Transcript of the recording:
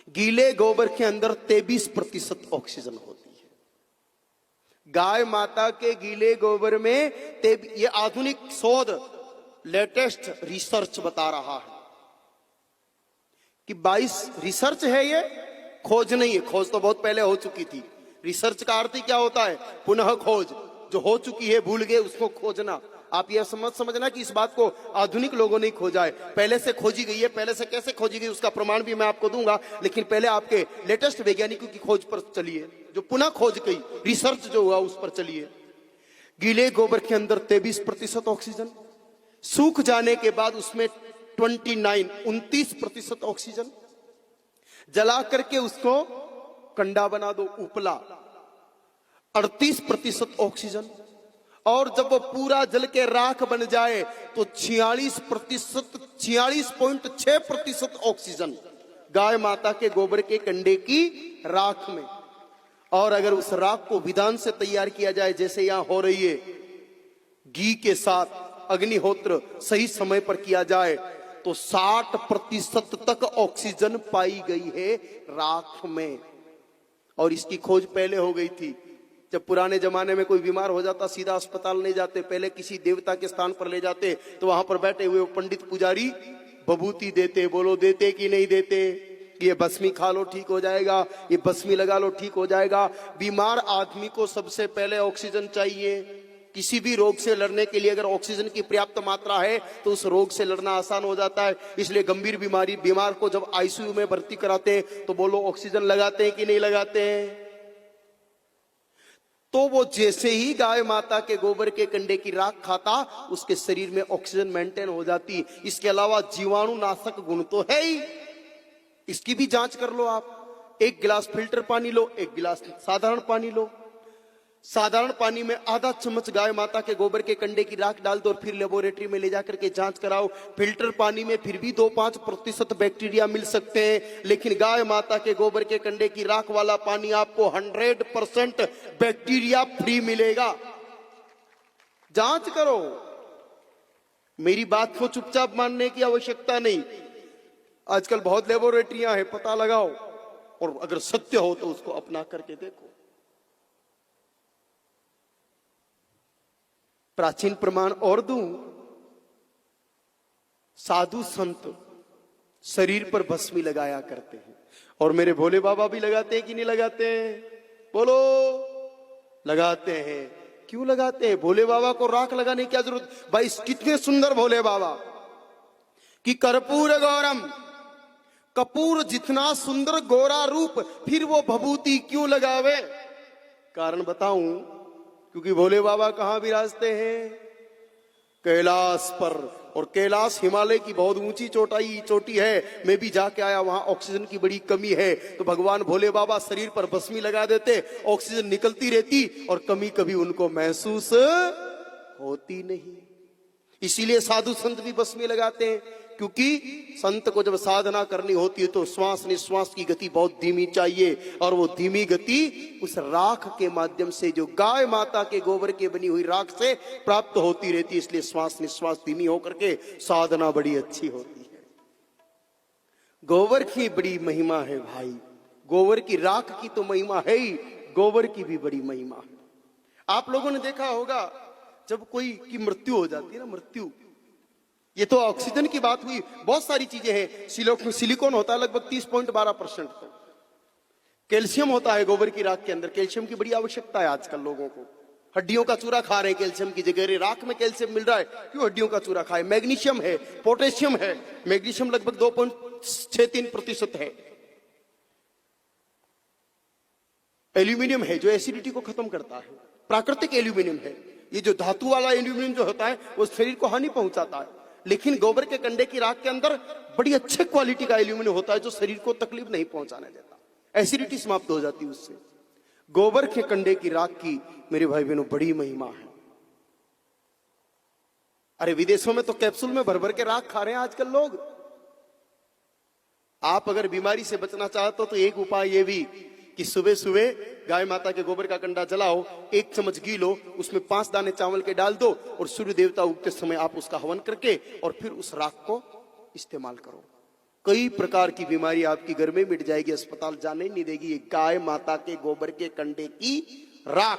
गीले गोबर के अंदर 23% ऑक्सीजन होती है। गाय माता के गीले गोबर में ये आधुनिक शोध, लेटेस्ट रिसर्च बता रहा है कि 22 रिसर्च है, ये खोज नहीं है। खोज तो बहुत पहले हो चुकी थी। रिसर्च का अर्थ ही क्या होता है? पुनः खोज। जो हो चुकी है, भूल गए, उसको खोजना। आप यह समझना कि इस बात को आधुनिक लोगों ने खोजा है, पहले से खोजी गई है। पहले से कैसे खोजी गई उसका प्रमाण भी मैं आपको दूंगा, लेकिन पहले आपके लेटेस्ट वैज्ञानिकों की खोज पर चलिए, जो पुनः खोज गई, रिसर्च जो हुआ उस पर चलिए। गीले गोबर के अंदर 23% ऑक्सीजन, सूख जाने के बाद उसमें 29% ऑक्सीजन, जला करके उसको कंडा बना दो, उपला, 38% ऑक्सीजन, और जब वो पूरा जल के राख बन जाए तो 46.6% ऑक्सीजन गाय माता के गोबर के कंडे की राख में। और अगर उस राख को विधान से तैयार किया जाए, जैसे यहां हो रही है, घी के साथ अग्निहोत्र सही समय पर किया जाए, तो 60% तक ऑक्सीजन पाई गई है राख में। और इसकी खोज पहले हो गई थी। जब पुराने जमाने में कोई बीमार हो जाता, सीधा अस्पताल नहीं जाते, पहले किसी देवता के स्थान पर ले जाते, तो वहां पर बैठे हुए पंडित पुजारी बभूति देते। बोलो देते कि नहीं देते? ये भस्मी खा लो ठीक हो जाएगा, ये भस्मी लगा लो ठीक हो जाएगा। बीमार आदमी को सबसे पहले ऑक्सीजन चाहिए। किसी भी रोग से लड़ने के लिए अगर ऑक्सीजन की पर्याप्त मात्रा है तो उस रोग से लड़ना आसान हो जाता है। इसलिए गंभीर बीमार को जब आईसीयू में भर्ती कराते हैं तो बोलो ऑक्सीजन लगाते हैं कि नहीं लगाते हैं? तो वो जैसे ही गाय माता के गोबर के कंडे की राख खाता, उसके शरीर में ऑक्सीजन मेंटेन हो जाती। इसके अलावा जीवाणु नाशक गुण तो है ही, इसकी भी जांच कर लो आप। एक गिलास फिल्टर पानी लो, एक गिलास साधारण पानी लो। साधारण पानी में आधा चम्मच गाय माता के गोबर के कंडे की राख डाल दो और फिर लेबोरेटरी में ले जाकर के जांच कराओ। फिल्टर पानी में फिर भी 2-5% बैक्टीरिया मिल सकते हैं, लेकिन गाय माता के गोबर के कंडे की राख वाला पानी आपको 100% बैक्टीरिया फ्री मिलेगा। जांच करो, मेरी बात को चुपचाप मानने की आवश्यकता नहीं। आजकल बहुत लेबोरेटरियां हैं, पता लगाओ, और अगर सत्य हो तो उसको अपना करके देखो। प्राचीन प्रमाण और दूं, साधु संत शरीर पर भस्मी लगाया करते हैं, और मेरे भोले बाबा भी लगाते हैं कि नहीं लगाते हैं? बोलो, लगाते हैं। क्यों लगाते हैं? भोले बाबा को राख लगाने की क्या जरूरत? भाई कितने सुंदर भोले बाबा कि कर्पूर गौरम, कपूर जितना सुंदर गोरा रूप, फिर वो भभूति क्यों लगावे? कारण बताऊं, क्योंकि भोले बाबा कहां विराजते हैं? कैलाश पर। और कैलाश हिमालय की बहुत ऊंची चोटी है। मैं भी जाके आया, वहां ऑक्सीजन की बड़ी कमी है। तो भगवान भोले बाबा शरीर पर भस्मी लगा देते, ऑक्सीजन निकलती रहती और कमी कभी उनको महसूस होती नहीं। इसीलिए साधु संत भी भस्मी लगाते हैं, क्योंकि संत को जब साधना करनी होती है तो श्वास निश्वास की गति बहुत धीमी चाहिए, और वो धीमी गति उस राख के माध्यम से, जो गाय माता के गोबर के बनी हुई राख से प्राप्त होती रहती है। इसलिए श्वास निश्वास धीमी होकर के साधना बड़ी अच्छी होती है। गोबर की बड़ी महिमा है भाई, गोबर की राख की तो महिमा है ही, गोबर की भी बड़ी महिमा है। आप लोगों ने देखा होगा, जब कोई की मृत्यु हो जाती है ना, मृत्यु, ये तो ऑक्सीजन की बात हुई, बहुत सारी चीजें हैं। सिलिकॉन होता है लगभग 30.12%, कैल्शियम होता है गोबर की राख के अंदर। कैल्शियम की बड़ी आवश्यकता है आजकल लोगों को। हड्डियों का चूरा खा रहे हैं कैल्शियम की जगह, राख में कैल्शियम मिल रहा है, क्यों हड्डियों का चूरा खाए? मैग्नीशियम है, पोटेशियम है। मैग्नीशियम लगभग 2.63% है। एल्यूमिनियम है जो एसिडिटी को खत्म करता है, प्राकृतिक एल्यूमिनियम है। ये जो धातु वाला एल्यूमिनियम जो होता है वो शरीर को हानि पहुंचाता है, लेकिन गोबर के कंडे की राख के अंदर बड़ी अच्छे क्वालिटी का एल्यूमिनियम होता है जो शरीर को तकलीफ नहीं पहुंचाने देता, एसिडिटी समाप्त हो जाती है उससे। गोबर के कंडे की राख की मेरे भाई बहनों बड़ी महिमा है। अरे विदेशों में तो कैप्सूल में भर भर के राख खा रहे हैं आजकल लोग। आप अगर बीमारी से बचना चाहते हो तो एक उपाय ये भी कि सुबह सुबह गाय माता के गोबर का कंडा जलाओ, 1 चम्मच घी लो, उसमें 5 दाने चावल के डाल दो, और सूर्य देवता उगते समय आप उसका हवन करके और फिर उस राख को इस्तेमाल करो। कई प्रकार की बीमारी आपकी घर में मिट जाएगी, अस्पताल जाने नहीं देगी। ये गाय माता के गोबर के कंडे की राख